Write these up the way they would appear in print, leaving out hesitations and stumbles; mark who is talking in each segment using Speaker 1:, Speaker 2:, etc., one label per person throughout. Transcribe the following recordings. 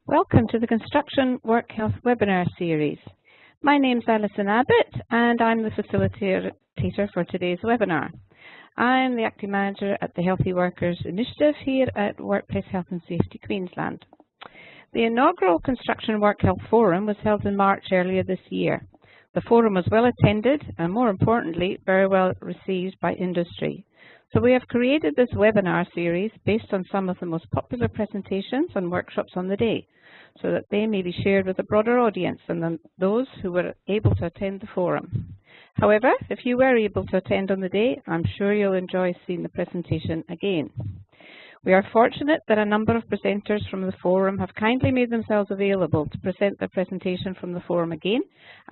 Speaker 1: Welcome to the Construction Work Health webinar series. My name is Alison Abbott and I'm the facilitator for today's webinar. I'm the Acting Manager at the Healthy Workers Initiative here at Workplace Health and Safety Queensland. The inaugural Construction Work Health Forum was held in March earlier this year. The forum was well attended and, more importantly, very well received by industry. So we have created this webinar series based on some of the most popular presentations and workshops on the day, so that they may be shared with a broader audience than those who were able to attend the forum. However, if you were able to attend on the day, I'm sure you'll enjoy seeing the presentation again. We are fortunate that a number of presenters from the forum have kindly made themselves available to present their presentation from the forum again,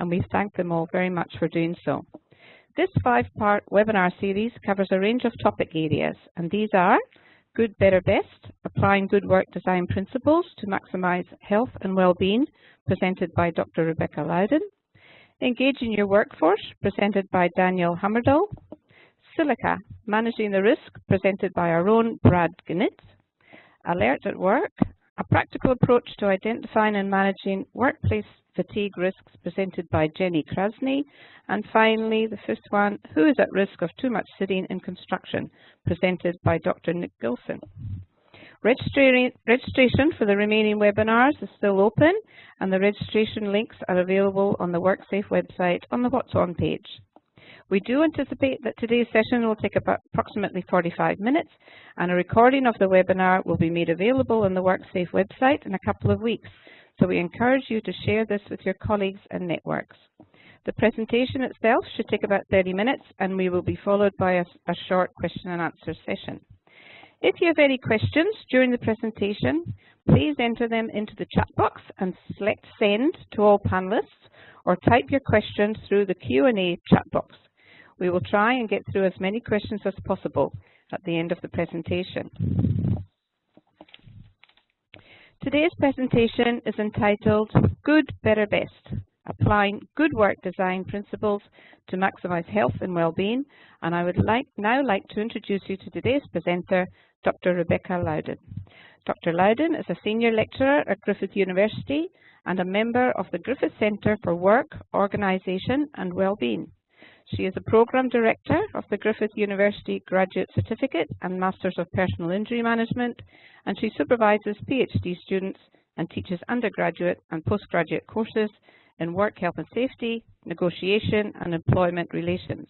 Speaker 1: and we thank them all very much for doing so. This 5-part webinar series covers a range of topic areas, and these are Good, Better, Best, Applying Good Work Design Principles to Maximise Health and Wellbeing, presented by Dr Rebecca Loudoun, Engaging Your Workforce, presented by Daniel Hammerdal, Silica, Managing the Risk, presented by our own Brad Gnitz, Alert at Work, A Practical Approach to Identifying and Managing Workplace Fatigue Risks, presented by Jenny Krasny, and finally the fifth one, Who is at Risk of Too Much Sitting in Construction, presented by Dr Nick Gilson. Registration for the remaining webinars is still open, and the registration links are available on the WorkSafe website on the What's On page. We do anticipate that today's session will take about approximately 45 minutes, and a recording of the webinar will be made available on the WorkSafe website in a couple of weeks. So we encourage you to share this with your colleagues and networks. The presentation itself should take about 30 minutes, and we will be followed by a short question and answer session. If you have any questions during the presentation, please enter them into the chat box and select Send to all panelists, or type your questions through the Q&A chat box. We will try and get through as many questions as possible at the end of the presentation. Today's presentation is entitled Good, Better, Best, Applying Good Work Design Principles to Maximise Health and Wellbeing, and I would now like to introduce you to today's presenter, Dr Rebecca Loudoun. Dr Loudoun is a Senior Lecturer at Griffith University and a member of the Griffith Centre for Work, Organisation and Wellbeing. She is a Programme Director of the Griffith University Graduate Certificate and Masters of Personal Injury Management, and she supervises PhD students and teaches undergraduate and postgraduate courses in work health and safety, negotiation and employment relations.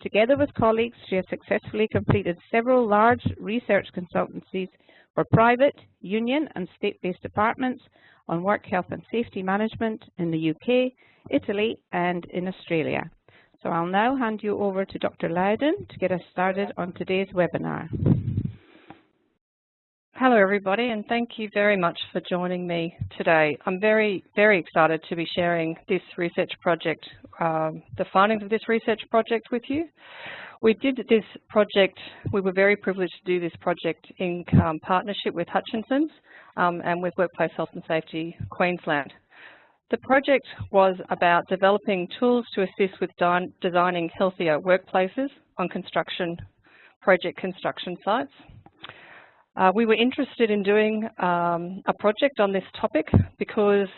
Speaker 1: Together with colleagues, she has successfully completed several large research consultancies for private, union and state-based departments on work health and safety management in the UK, Italy and in Australia. So I'll now hand you over to Dr Loudoun to get us started on today's webinar.
Speaker 2: Hello everybody, and thank you very much for joining me today. I'm very excited to be sharing this research project, the findings of this research project with you. We were very privileged to do this project in partnership with Hutchinson's and with Workplace Health and Safety Queensland. The project was about developing tools to assist with designing healthier workplaces on project construction sites. We were interested in doing a project on this topic because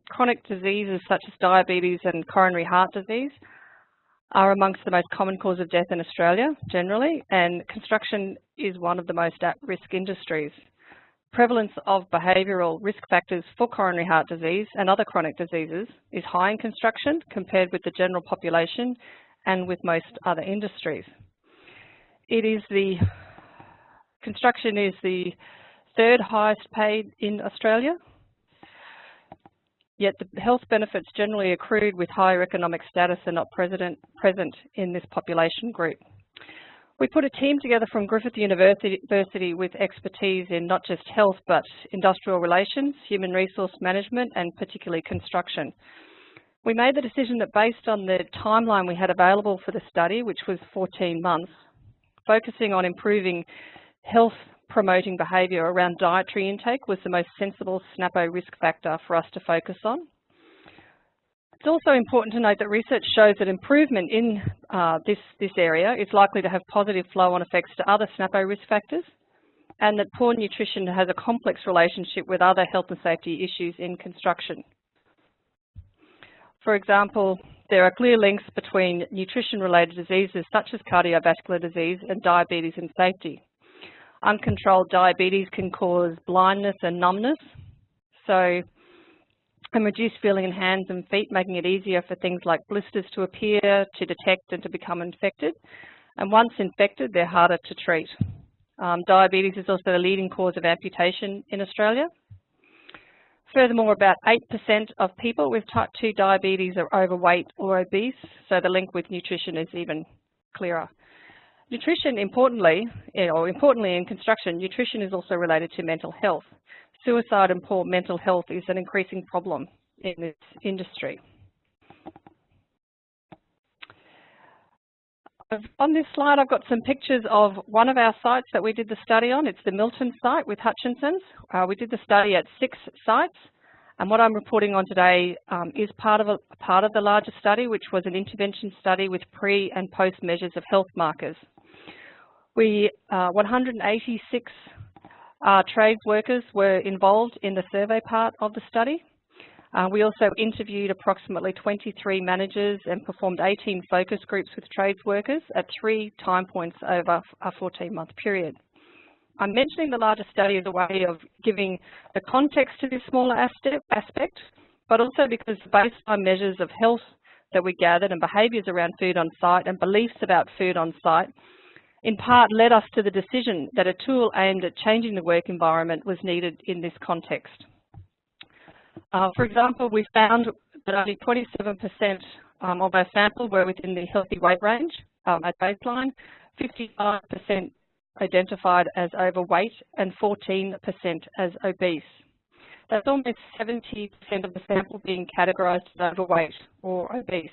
Speaker 2: chronic diseases such as diabetes and coronary heart disease are amongst the most common cause of death in Australia generally, and construction is one of the most at-risk industries. Prevalence of behavioural risk factors for coronary heart disease and other chronic diseases is high in construction compared with the general population and with most other industries. Construction is the third highest paid in Australia, yet the health benefits generally accrued with higher economic status are not present in this population group. We put a team together from Griffith University with expertise in not just health but industrial relations, human resource management and particularly construction. We made the decision that based on the timeline we had available for the study, which was 14 months, focusing on improving health promoting behaviour around dietary intake was the most sensible SNAPO risk factor for us to focus on. It's also important to note that research shows that improvement in this area is likely to have positive flow-on effects to other SNAPO risk factors, and that poor nutrition has a complex relationship with other health and safety issues in construction. For example, there are clear links between nutrition-related diseases such as cardiovascular disease and diabetes and safety. Uncontrolled diabetes can cause blindness and numbness, and reduced feeling in hands and feet, making it easier for things like blisters to appear, to detect and to become infected. And once infected, they're harder to treat. Diabetes is also the leading cause of amputation in Australia. Furthermore, about 8% of people with type 2 diabetes are overweight or obese, so the link with nutrition is even clearer. Nutrition, importantly in construction, nutrition is also related to mental health. Suicide and poor mental health is an increasing problem in this industry. On this slide, I've got some pictures of one of our sites that we did the study on. It's the Milton site with Hutchinson's. We did the study at 6 sites, and what I'm reporting on today is part of the larger study, which was an intervention study with pre and post measures of health markers. 186 trades workers were involved in the survey part of the study. We also interviewed approximately 23 managers and performed 18 focus groups with trades workers at 3 time points over a 14-month period. I'm mentioning the larger study as a way of giving the context to this smaller aspect, but also because the baseline measures of health that we gathered and behaviours around food on site and beliefs about food on site in part led us to the decision that a tool aimed at changing the work environment was needed in this context. For example, we found that only 27% of our sample were within the healthy weight range at baseline, 55% identified as overweight and 14% as obese. That's almost 70% of the sample being categorised as overweight or obese.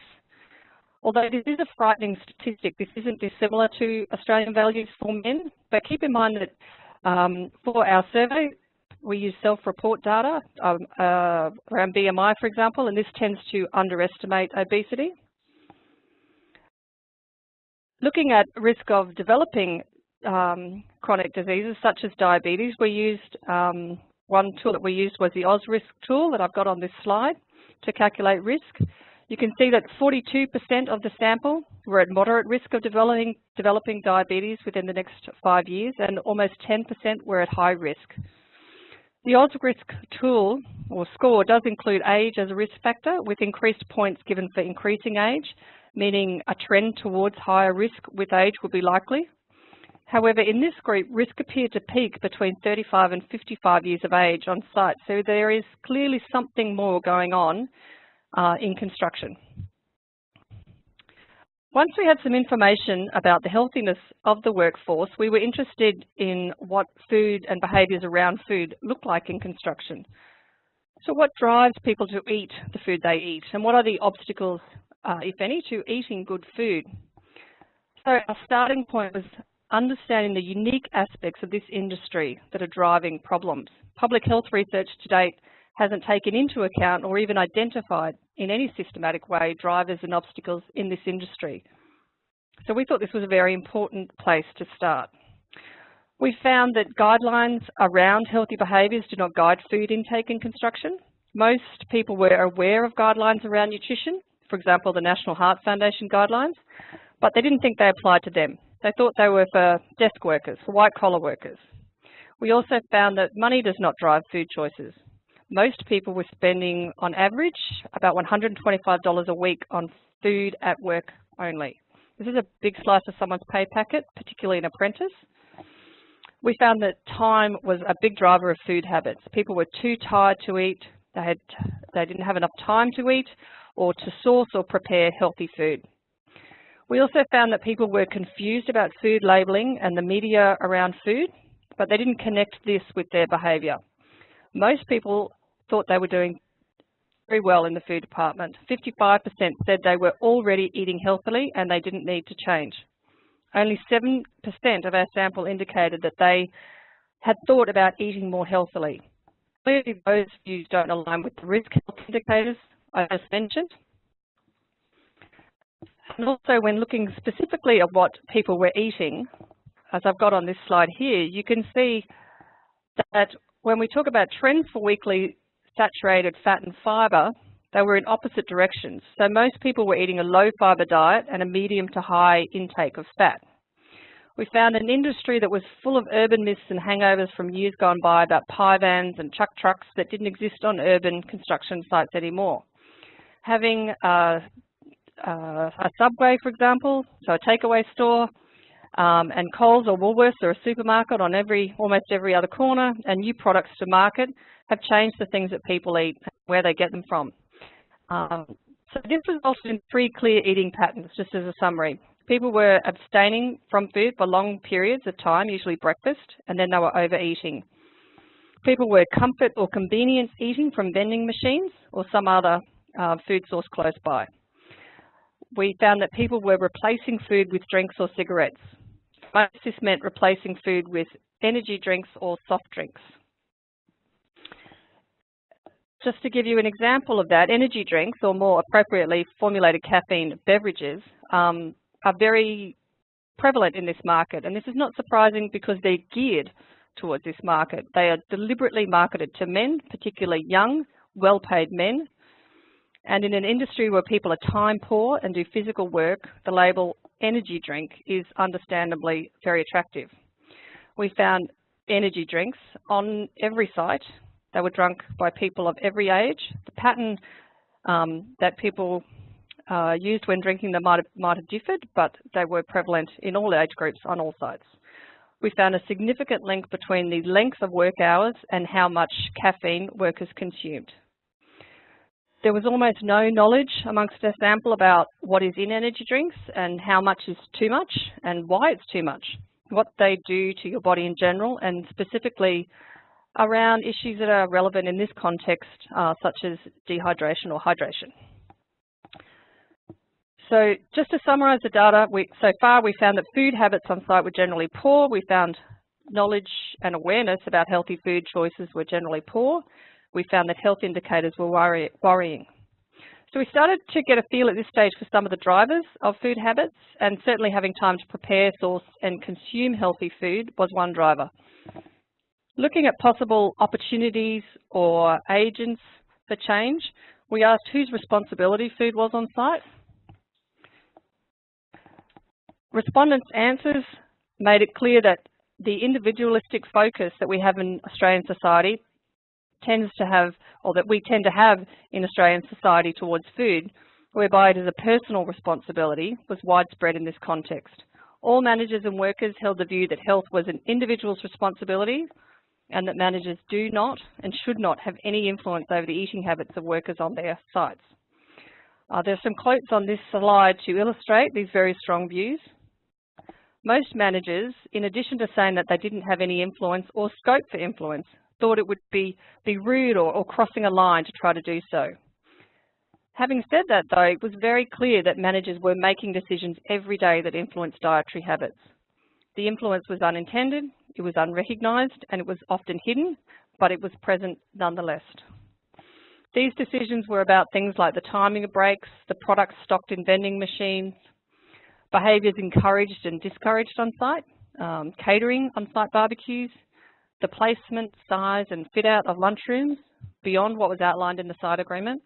Speaker 2: Although this is a frightening statistic, this isn't dissimilar to Australian values for men, but keep in mind that for our survey, we use self-report data around BMI, for example, and this tends to underestimate obesity. Looking at risk of developing chronic diseases such as diabetes, we used, one tool that we used was the OzRisk tool that I've got on this slide to calculate risk. You can see that 42% of the sample were at moderate risk of developing diabetes within the next 5 years, and almost 10% were at high risk. The OzRisk tool or score does include age as a risk factor, with increased points given for increasing age, meaning a trend towards higher risk with age would be likely. However, in this group, risk appeared to peak between 35 and 55 years of age on site, so there is clearly something more going on in construction. Once we had some information about the healthiness of the workforce, we were interested in what food and behaviours around food look like in construction. So what drives people to eat the food they eat, and what are the obstacles, if any, to eating good food? So our starting point was understanding the unique aspects of this industry that are driving problems. Public health research to date hasn't taken into account or even identified in any systematic way drivers and obstacles in this industry. So we thought this was a very important place to start. We found that guidelines around healthy behaviours do not guide food intake in construction. Most people were aware of guidelines around nutrition, for example, the National Heart Foundation guidelines, but they didn't think they applied to them. They thought they were for desk workers, for white-collar workers. We also found that money does not drive food choices. Most people were spending, on average, about $125 a week on food at work only. This is a big slice of someone's pay packet, particularly an apprentice. We found that time was a big driver of food habits. People were too tired to eat, they didn't have enough time to eat, or to source or prepare healthy food. We also found that people were confused about food labelling and the media around food, but they didn't connect this with their behaviour. Most people thought they were doing very well in the food department. 55% said they were already eating healthily and they didn't need to change. Only 7% of our sample indicated that they had thought about eating more healthily. Clearly, those views don't align with the risk health indicators I just mentioned. And also, when looking specifically at what people were eating, as I've got on this slide here, you can see that when we talk about trends for weekly saturated fat and fibre, they were in opposite directions. So most people were eating a low fibre diet and a medium to high intake of fat. We found an industry that was full of urban myths and hangovers from years gone by about pie vans and chuck trucks that didn't exist on urban construction sites anymore. Having a Subway, for example, so a takeaway store, and Coles or Woolworths or a supermarket on almost every other corner, and new products to market have changed the things that people eat and where they get them from. So this resulted in 3 clear eating patterns, just as a summary. People were abstaining from food for long periods of time, usually breakfast, and then they were overeating. People were comfort or convenience eating from vending machines or some other food source close by. We found that people were replacing food with drinks or cigarettes. Most this meant replacing food with energy drinks or soft drinks. Just to give you an example of that, energy drinks, or more appropriately formulated caffeine beverages, are very prevalent in this market, and this is not surprising because they're geared towards this market. They are deliberately marketed to men, particularly young, well-paid men, and in an industry where people are time poor and do physical work, the label energy drink is understandably very attractive. We found energy drinks on every site. They were drunk by people of every age. The pattern that people used when drinking them might have differed, but they were prevalent in all age groups on all sites. We found a significant link between the length of work hours and how much caffeine workers consumed. There was almost no knowledge amongst our sample about what is in energy drinks and how much is too much and why it's too much, what they do to your body in general, and specifically around issues that are relevant in this context, such as dehydration or hydration. So just to summarise the data, so far we found that food habits on site were generally poor. We found knowledge and awareness about healthy food choices were generally poor. We found that health indicators were worrying. So we started to get a feel at this stage for some of the drivers of food habits, and certainly having time to prepare, source and consume healthy food was one driver. Looking at possible opportunities or agents for change, we asked whose responsibility food was on site. Respondents' answers made it clear that the individualistic focus that we have in Australian society tends to have, or that we tend to have in Australian society towards food, whereby it is a personal responsibility, was widespread in this context. All managers and workers held the view that health was an individual's responsibility and that managers do not and should not have any influence over the eating habits of workers on their sites. There are some quotes on this slide to illustrate these very strong views. Most managers, in addition to saying that they didn't have any influence or scope for influence, thought it would be rude or crossing a line to try to do so. Having said that, though, it was very clear that managers were making decisions every day that influenced dietary habits. The influence was unintended, it was unrecognised, and it was often hidden, but it was present nonetheless. These decisions were about things like the timing of breaks, the products stocked in vending machines, behaviours encouraged and discouraged on site, catering on site barbecues, the placement, size and fit out of lunchrooms beyond what was outlined in the site agreement.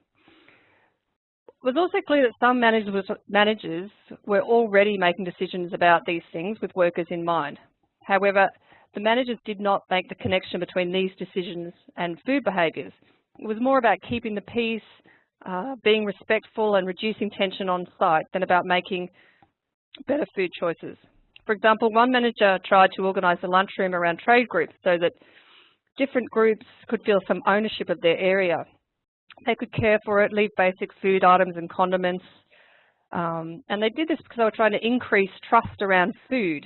Speaker 2: It was also clear that some managers were already making decisions about these things with workers in mind. However, the managers did not make the connection between these decisions and food behaviours. It was more about keeping the peace, being respectful and reducing tension on site than about making better food choices. For example, one manager tried to organise a lunchroom around trade groups so that different groups could feel some ownership of their area. They could care for it, leave basic food items and condiments, and they did this because they were trying to increase trust around food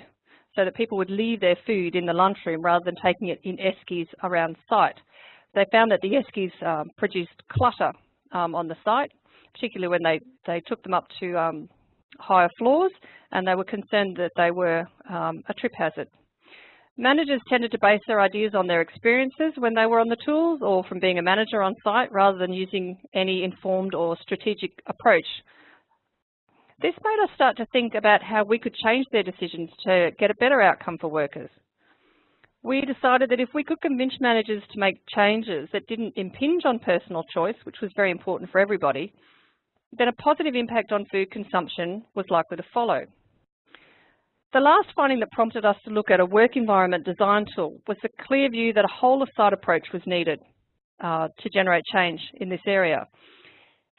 Speaker 2: so that people would leave their food in the lunchroom rather than taking it in eskies around site. They found that the eskies produced clutter on the site, particularly when they took them up to higher floors, and they were concerned that they were a trip hazard. Managers tended to base their ideas on their experiences when they were on the tools or from being a manager on site rather than using any informed or strategic approach. This made us start to think about how we could change their decisions to get a better outcome for workers. We decided that if we could convince managers to make changes that didn't impinge on personal choice, which was very important for everybody, then a positive impact on food consumption was likely to follow. The last finding that prompted us to look at a work environment design tool was the clear view that a whole-of-site approach was needed to generate change in this area.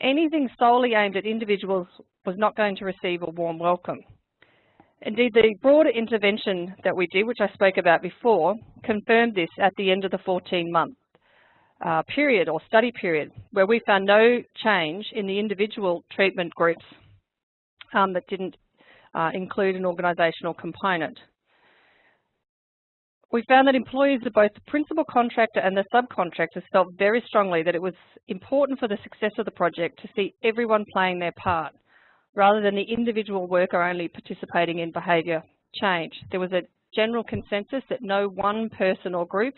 Speaker 2: Anything solely aimed at individuals was not going to receive a warm welcome. Indeed, the broader intervention that we did, which I spoke about before, confirmed this at the end of the 14-month period or study period, where we found no change in the individual treatment groups that didn't include an organisational component. We found that employees of both the principal contractor and the subcontractors felt very strongly that it was important for the success of the project to see everyone playing their part, rather than the individual worker only participating in behaviour change. There was a general consensus that no one person or group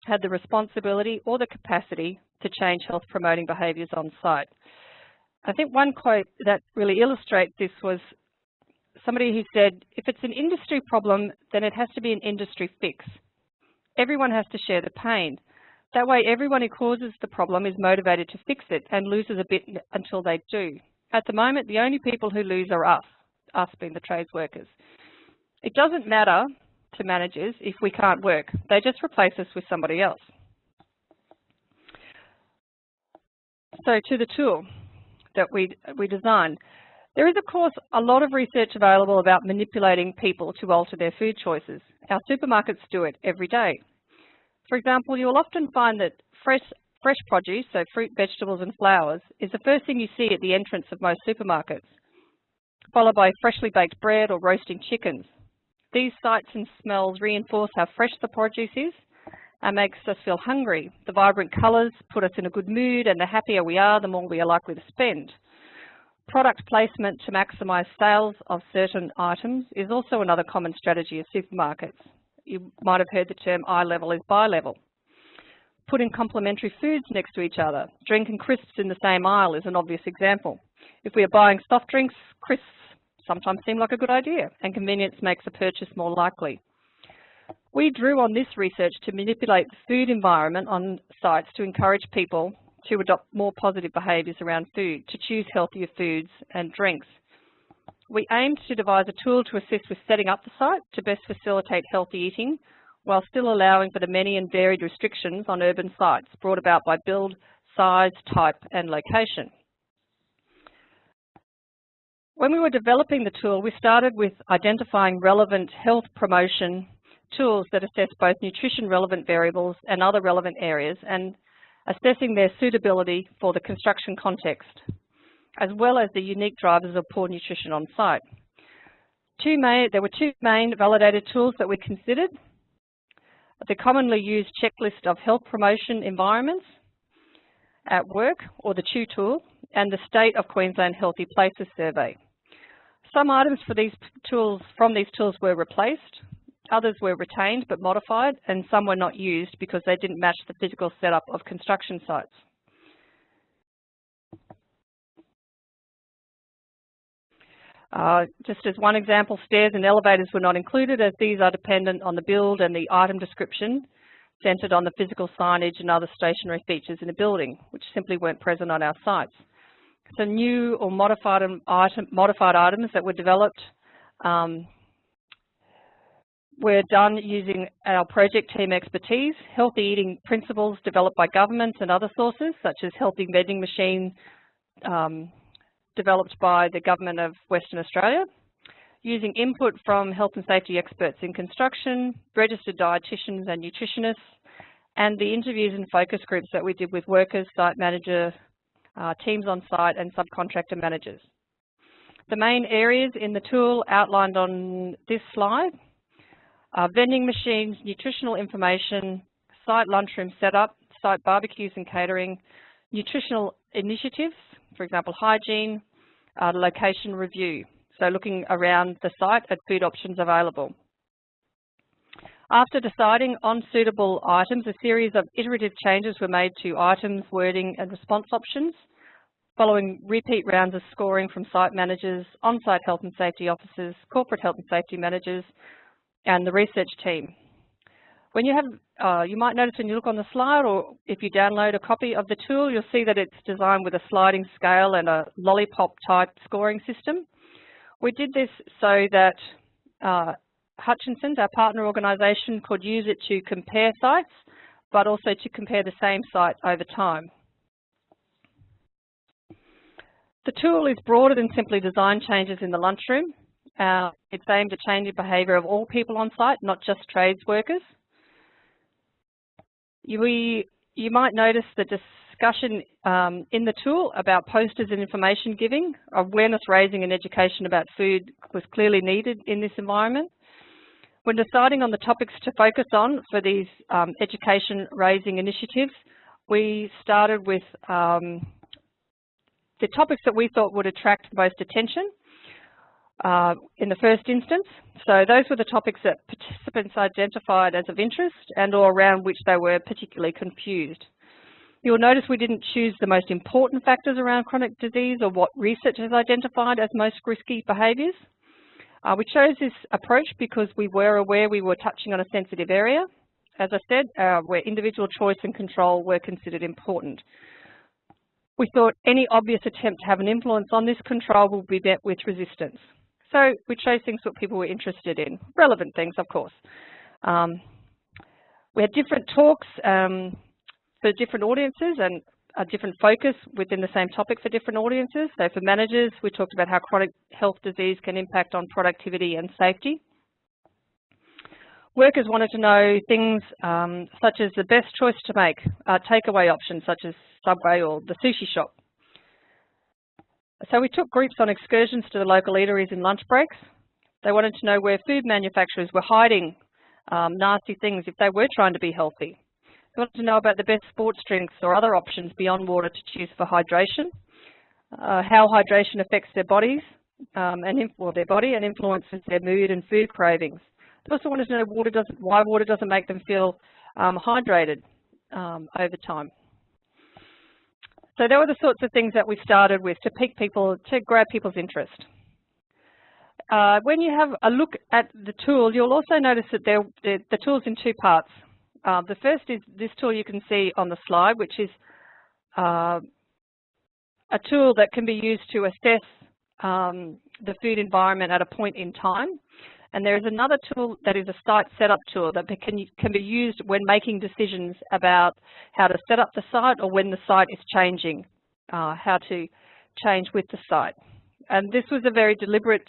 Speaker 2: had the responsibility or the capacity to change health promoting behaviours on site. I think one quote that really illustrates this was somebody who said, if it's an industry problem, then it has to be an industry fix. Everyone has to share the pain. That way everyone who causes the problem is motivated to fix it and loses a bit until they do. At the moment, the only people who lose are us being the trades workers. It doesn't matter to managers if we can't work. They just replace us with somebody else. So to the tool that we designed. There is, of course, a lot of research available about manipulating people to alter their food choices. Our supermarkets do it every day. For example, you'll often find that fresh produce, so fruit, vegetables and flowers, is the first thing you see at the entrance of most supermarkets, followed by freshly baked bread or roasting chickens. These sights and smells reinforce how fresh the produce is and makes us feel hungry. The vibrant colours put us in a good mood, and the happier we are, the more we are likely to spend. Product placement to maximise sales of certain items is also another common strategy of supermarkets. You might have heard the term eye level is buy level. Putting complementary foods next to each other. Drinking crisps in the same aisle is an obvious example. If we are buying soft drinks, crisps sometimes seem like a good idea, and convenience makes a purchase more likely. We drew on this research to manipulate the food environment on sites to encourage people to adopt more positive behaviours around food, to choose healthier foods and drinks. We aimed to devise a tool to assist with setting up the site to best facilitate healthy eating, while still allowing for the many and varied restrictions on urban sites brought about by build, size, type and location. When we were developing the tool, we started with identifying relevant health promotion tools that assess both nutrition relevant variables and other relevant areas, and assessing their suitability for the construction context, as well as the unique drivers of poor nutrition on site. There were two main validated tools that we considered: the commonly used checklist of health promotion environments at work, or the CHEW tool, and the State of Queensland Healthy Places survey. Some items from these tools were replaced, others were retained but modified, and some were not used because they didn't match the physical setup of construction sites. Just as one example, stairs and elevators were not included, as these are dependent on the build and the item description, centred on the physical signage and other stationary features in a building, which simply weren't present on our sites. So new or modified items that were developed were done using our project team expertise, healthy eating principles developed by governments and other sources, such as healthy vending machine developed by the Government of Western Australia, using input from health and safety experts in construction, registered dietitians and nutritionists, and the interviews and focus groups that we did with workers, site manager, teams on site and subcontractor managers. The main areas in the tool outlined on this slide are vending machines, nutritional information, site lunchroom setup, site barbecues and catering, nutritional initiatives, for example hygiene, location review, so looking around the site at food options available. After deciding on suitable items, a series of iterative changes were made to items, wording and response options, following repeat rounds of scoring from site managers, on-site health and safety officers, corporate health and safety managers, and the research team. When you have, you might notice when you look on the slide, or if you download a copy of the tool, you'll see that it's designed with a sliding scale and a lollipop type scoring system. We did this so that Hutchinson's, our partner organisation, could use it to compare sites, but also to compare the same site over time. The tool is broader than simply design changes in the lunchroom. It's aimed at changing behaviour of all people on site, not just trades workers. You might notice the discussion in the tool about posters and information giving. Awareness raising and education about food was clearly needed in this environment. When deciding on the topics to focus on for these education raising initiatives, we started with the topics that we thought would attract the most attention in the first instance. So those were the topics that participants identified as of interest and or around which they were particularly confused. You'll notice we didn't choose the most important factors around chronic disease or what research has identified as most risky behaviours. We chose this approach because we were aware we were touching on a sensitive area, as I said, where individual choice and control were considered important. We thought any obvious attempt to have an influence on this control will be met with resistance. So we chose things that people were interested in, relevant things, of course. We had different talks for different audiences and a different focus within the same topic for different audiences. So for managers, we talked about how chronic health disease can impact on productivity and safety. Workers wanted to know things such as the best choice to make, takeaway options such as Subway or the sushi shop. So we took groups on excursions to the local eateries in lunch breaks. They wanted to know where food manufacturers were hiding nasty things if they were trying to be healthy. They wanted to know about the best sports drinks or other options beyond water to choose for hydration, how hydration affects their bodies their body and influences their mood and food cravings. They also wanted to know why water doesn't make them feel hydrated over time. So there were the sorts of things that we started with to grab people's interest. When you have a look at the tool, you'll also notice that the tool's in two parts. The first is this tool you can see on the slide, which is a tool that can be used to assess the food environment at a point in time. And there is another tool that is a site setup tool that can be used when making decisions about how to set up the site or when the site is changing, how to change with the site. And this was a very deliberate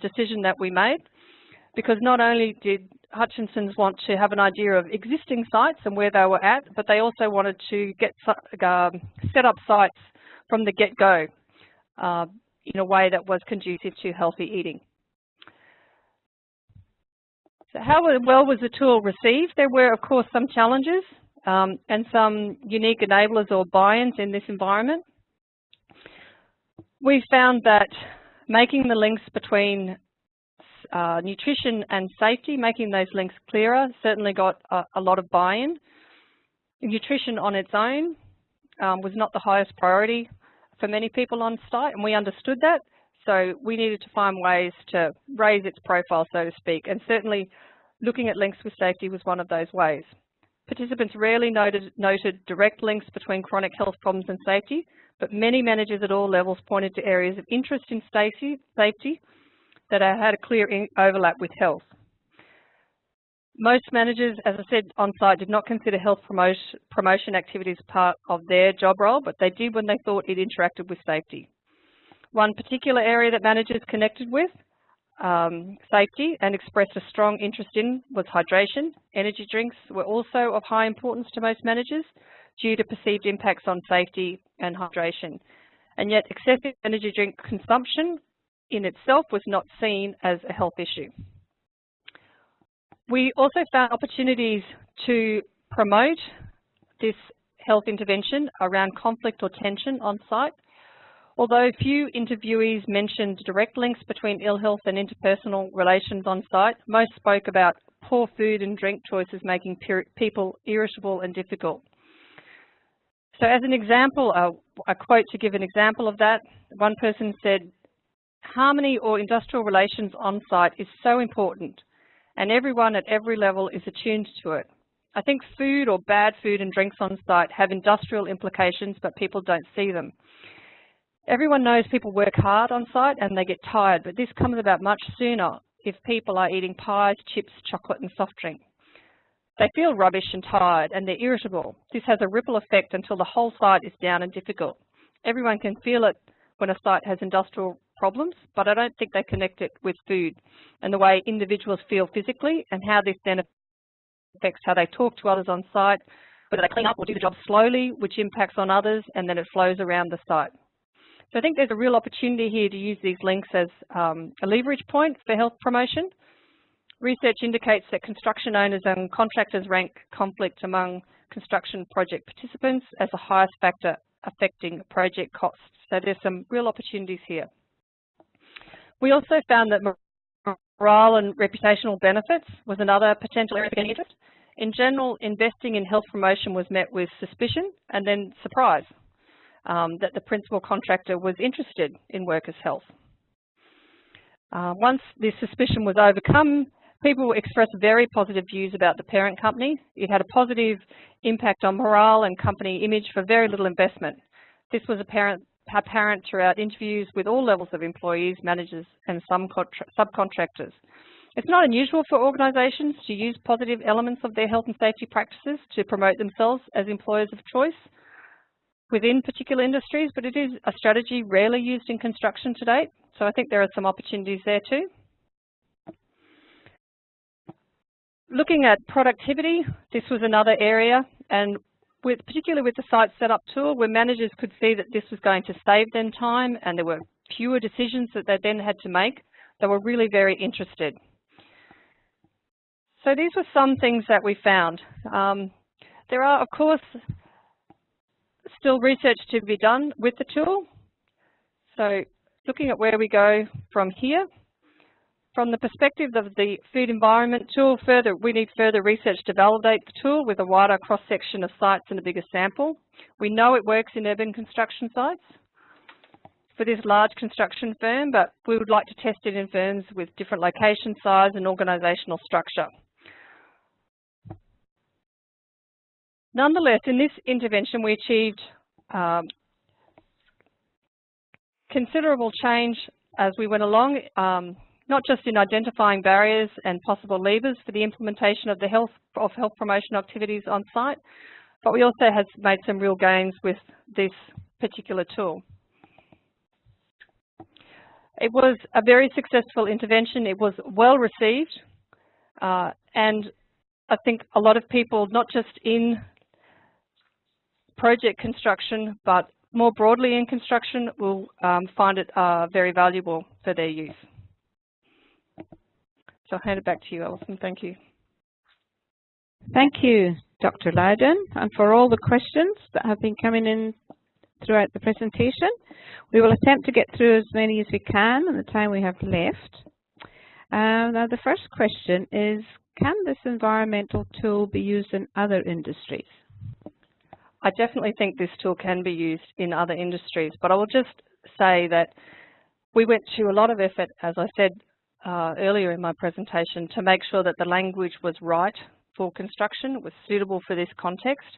Speaker 2: decision that we made, because not only did Hutchinson's want to have an idea of existing sites and where they were at, but they also wanted to set up sites from the get-go in a way that was conducive to healthy eating. So how well was the tool received? There were, of course, some challenges and some unique enablers or buy-ins in this environment. We found that making the links between nutrition and safety, making those links clearer, certainly got a lot of buy-in. Nutrition on its own was not the highest priority for many people on site, and we understood that. So we needed to find ways to raise its profile, so to speak, and certainly looking at links with safety was one of those ways. Participants rarely noted direct links between chronic health problems and safety, but many managers at all levels pointed to areas of interest in safety that had a clear overlap with health. Most managers, as I said, on site did not consider health promotion activities part of their job role, but they did when they thought it interacted with safety. One particular area that managers connected with safety and expressed a strong interest in was hydration. Energy drinks were also of high importance to most managers due to perceived impacts on safety and hydration. And yet excessive energy drink consumption in itself was not seen as a health issue. We also found opportunities to promote this health intervention around conflict or tension on site. Although few interviewees mentioned direct links between ill health and interpersonal relations on site, most spoke about poor food and drink choices making people irritable and difficult. So as an example, a quote to give an example of that. One person said, "Harmony or industrial relations on site is so important, and everyone at every level is attuned to it. I think food or bad food and drinks on site have industrial implications, but people don't see them. Everyone knows people work hard on site and they get tired, but this comes about much sooner if people are eating pies, chips, chocolate and soft drink. They feel rubbish and tired and they're irritable. This has a ripple effect until the whole site is down and difficult. Everyone can feel it when a site has industrial problems, but I don't think they connect it with food and the way individuals feel physically and how this then affects how they talk to others on site, whether they clean up or do the job slowly, which impacts on others, and then it flows around the site." So I think there's a real opportunity here to use these links as a leverage point for health promotion. Research indicates that construction owners and contractors rank conflict among construction project participants as the highest factor affecting project costs. So there's some real opportunities here. We also found that morale and reputational benefits was another potential area of interest. In general, investing in health promotion was met with suspicion and then surprise that the principal contractor was interested in workers' health. Once this suspicion was overcome, people expressed very positive views about the parent company. It had a positive impact on morale and company image for very little investment. This was apparent throughout interviews with all levels of employees, managers and subcontractors. It's not unusual for organisations to use positive elements of their health and safety practices to promote themselves as employers of choice within particular industries, but it is a strategy rarely used in construction to date. So I think there are some opportunities there too. Looking at productivity, this was another area, and particularly with the site setup tool, where managers could see that this was going to save them time and there were fewer decisions that they then had to make, they were really very interested. So these were some things that we found. There are, of course, still research to be done with the tool. So looking at where we go from here, from the perspective of the food environment tool, we need further research to validate the tool with a wider cross-section of sites and a bigger sample. We know it works in urban construction sites for this large construction firm, but we would like to test it in firms with different location size and organisational structure. Nonetheless, in this intervention, we achieved considerable change as we went along, not just in identifying barriers and possible levers for the implementation of health promotion activities on site, but we also have made some real gains with this particular tool. It was a very successful intervention. It was well received, and I think a lot of people, not just in project construction, but more broadly in construction, will find it very valuable for their use. So I'll hand it back to you, Alison. Thank you.
Speaker 1: Thank you, Dr. Loudoun, and for all the questions that have been coming in throughout the presentation. We will attempt to get through as many as we can in the time we have left. Now, the first question is, can this environmental tool be used in other industries?
Speaker 2: I definitely think this tool can be used in other industries, but I will just say that we went to a lot of effort, as I said earlier in my presentation, to make sure that the language was right for construction, was suitable for this context.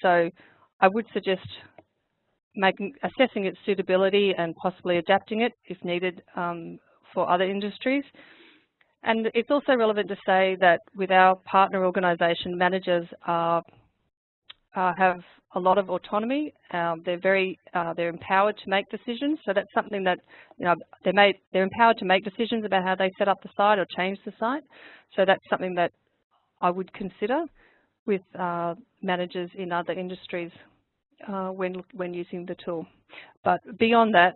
Speaker 2: So I would suggest assessing its suitability and possibly adapting it if needed for other industries. And it's also relevant to say that with our partner organisation, managers have a lot of autonomy. They're empowered to make decisions. So that's something that, you know, they're empowered to make decisions about how they set up the site or change the site. So that's something that I would consider with managers in other industries when using the tool. But beyond that,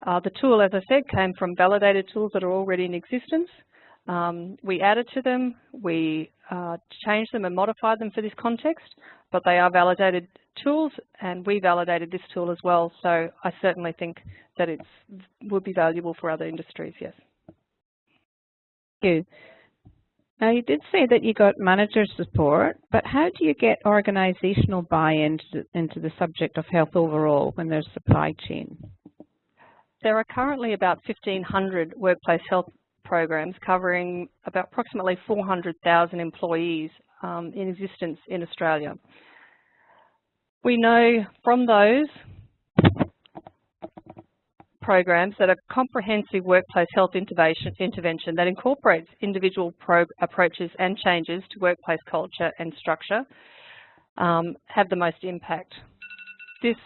Speaker 2: the tool, as I said, came from validated tools that are already in existence. We added to them, we changed them and modified them for this context, but they are validated tools, and we validated this tool as well. So I certainly think that it would be valuable for other industries, yes.
Speaker 1: Thank you. Now, you did say that you got manager support, but how do you get organisational buy-in into the subject of health overall when there's supply chain?
Speaker 2: There are currently about 1,500 workplace health programs covering about approximately 400,000 employees in existence in Australia. We know from those programs that a comprehensive workplace health intervention that incorporates individual approaches and changes to workplace culture and structure have the most impact. This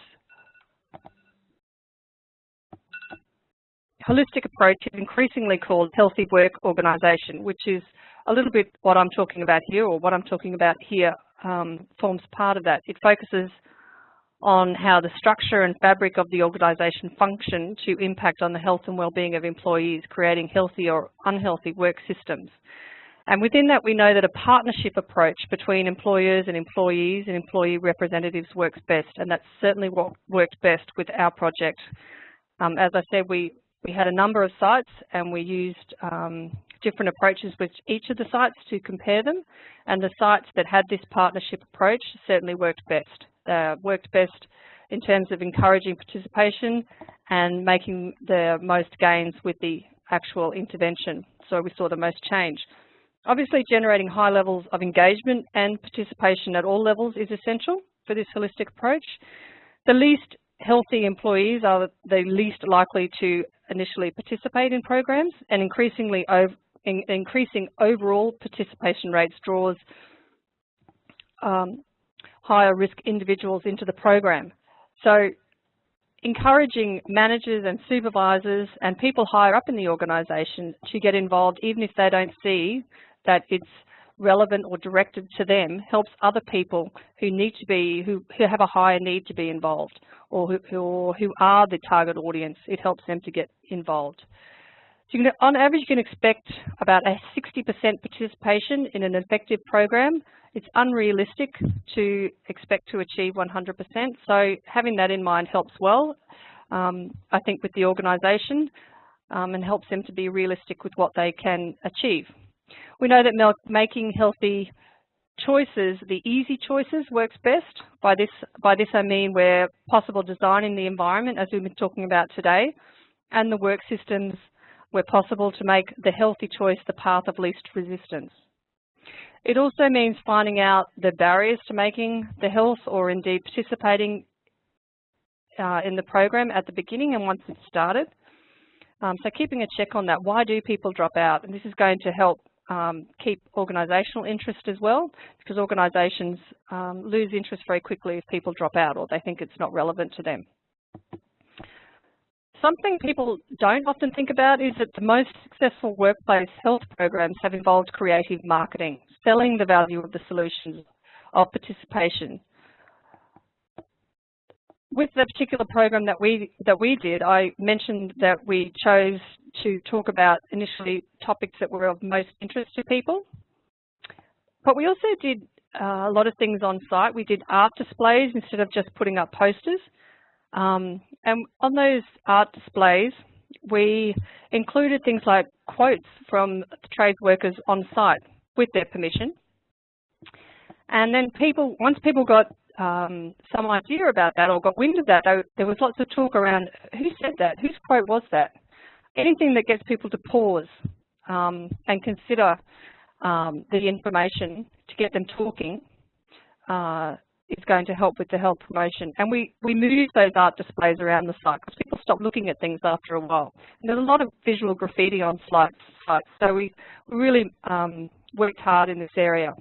Speaker 2: holistic approach is increasingly called healthy work organisation, which is a little bit what I'm talking about here, or what I'm talking about here forms part of that. It focuses on how the structure and fabric of the organisation function to impact on the health and wellbeing of employees, creating healthy or unhealthy work systems. And within that, we know that a partnership approach between employers and employees and employee representatives works best, and that's certainly what worked best with our project. As I said, we had a number of sites, and we used different approaches with each of the sites to compare them, and the sites that had this partnership approach certainly worked best. Worked best in terms of encouraging participation and making the most gains with the actual intervention. So we saw the most change. Obviously, generating high levels of engagement and participation at all levels is essential for this holistic approach. The least healthy employees are the least likely to initially participate in programs, and increasing overall participation rates draws higher risk individuals into the program. So encouraging managers and supervisors and people higher up in the organisation to get involved, even if they don't see that it's relevant or directed to them, helps other people who need to be, who have a higher need to be involved, or who are the target audience. It helps them to get involved. So you can, on average, you can expect about a 60% participation in an effective program. It's unrealistic to expect to achieve 100%, so having that in mind helps well, I think, with the organisation, and helps them to be realistic with what they can achieve. We know that making healthy choices, the easy choices, works best. By this I mean where possible designing the environment, as we've been talking about today, and the work systems where possible to make the healthy choice the path of least resistance. It also means finding out the barriers to making the health, or indeed participating in the program at the beginning and once it's started. So keeping a check on that. Why do people drop out? And this is going to help keep organisational interest as well, because organisations lose interest very quickly if people drop out or they think it's not relevant to them. Something people don't often think about is that the most successful workplace health programs have involved creative marketing, selling the value of the solutions of participation. With the particular program that we did, I mentioned that we chose to talk about initially topics that were of most interest to people. But we also did a lot of things on site. We did art displays instead of just putting up posters. And on those art displays, we included things like quotes from the trades workers on site with their permission. And then once people got some idea about that or got wind of that, there was lots of talk around who said that, whose quote was that. Anything that gets people to pause and consider the information to get them talking is going to help with the health promotion. And we moved those art displays around the site because people stopped looking at things after a while. And there's a lot of visual graffiti on sites, so we really worked hard in this area.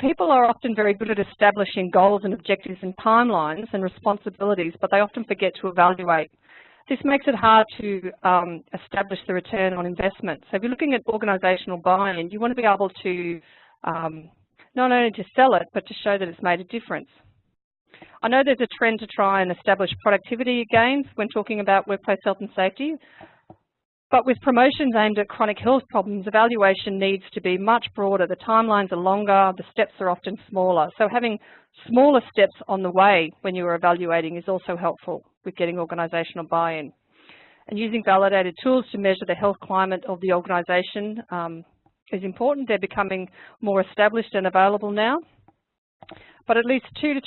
Speaker 2: People are often very good at establishing goals and objectives and timelines and responsibilities, but they often forget to evaluate. This makes it hard to establish the return on investment. So if you're looking at organisational buy-in, you want to be able to not only to sell it, but to show that it's made a difference. I know there's a trend to try and establish productivity gains when talking about workplace health and safety, but with promotions aimed at chronic health problems, evaluation needs to be much broader. The timelines are longer, the steps are often smaller. So having smaller steps on the way when you are evaluating is also helpful with getting organisational buy-in. And using validated tools to measure the health climate of the organisation is important. They're becoming more established and available now. But at least 2 to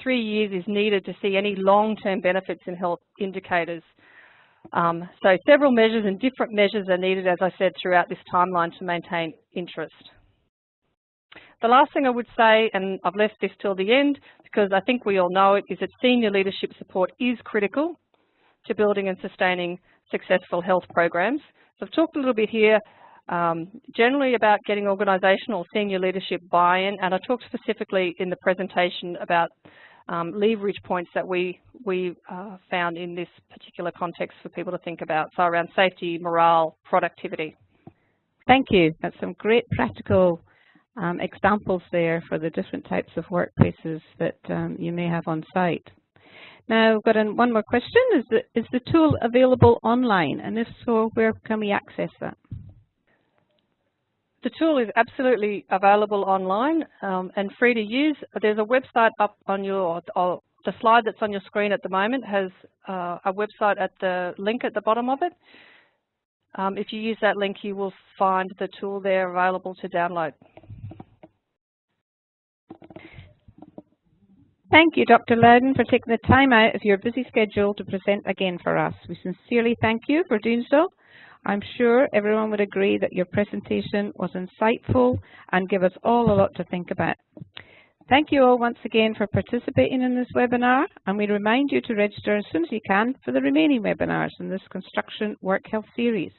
Speaker 2: 3 years is needed to see any long-term benefits in health indicators. So several measures and different measures are needed, as I said, throughout this timeline to maintain interest. The last thing I would say, and I've left this till the end because I think we all know it, is that senior leadership support is critical to building and sustaining successful health programs. So I've talked a little bit here generally about getting organisational senior leadership buy-in, and I talked specifically in the presentation about leverage points that we found in this particular context for people to think about, so around safety, morale, productivity.
Speaker 1: Thank you. That's some great practical examples there for the different types of workplaces that you may have on site. Now, I've got one more question. Is the tool available online? And if so, where can we access that?
Speaker 2: The tool is absolutely available online and free to use. There's a website up on the slide that's on your screen at the moment has a website at the link at the bottom of it. If you use that link, you will find the tool there available to download.
Speaker 1: Thank you, Dr. Loudoun, for taking the time out of your busy schedule to present again for us. We sincerely thank you for doing so. I'm sure everyone would agree that your presentation was insightful and gave us all a lot to think about. Thank you all once again for participating in this webinar, and we remind you to register as soon as you can for the remaining webinars in this Construction Work Health series.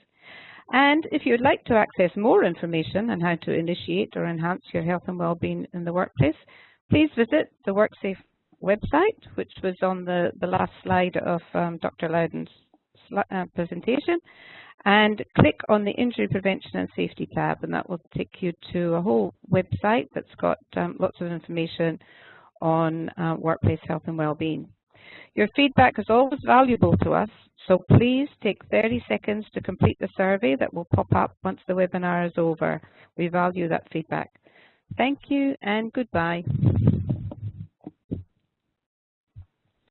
Speaker 1: And if you would like to access more information on how to initiate or enhance your health and wellbeing in the workplace, please visit the WorkSafe website, which was on the last slide of Dr. Loudoun's presentation, and click on the Injury Prevention and Safety tab, and that will take you to a whole website that's got lots of information on workplace health and wellbeing. Your feedback is always valuable to us, so please take 30 seconds to complete the survey that will pop up once the webinar is over. We value that feedback. Thank you and goodbye.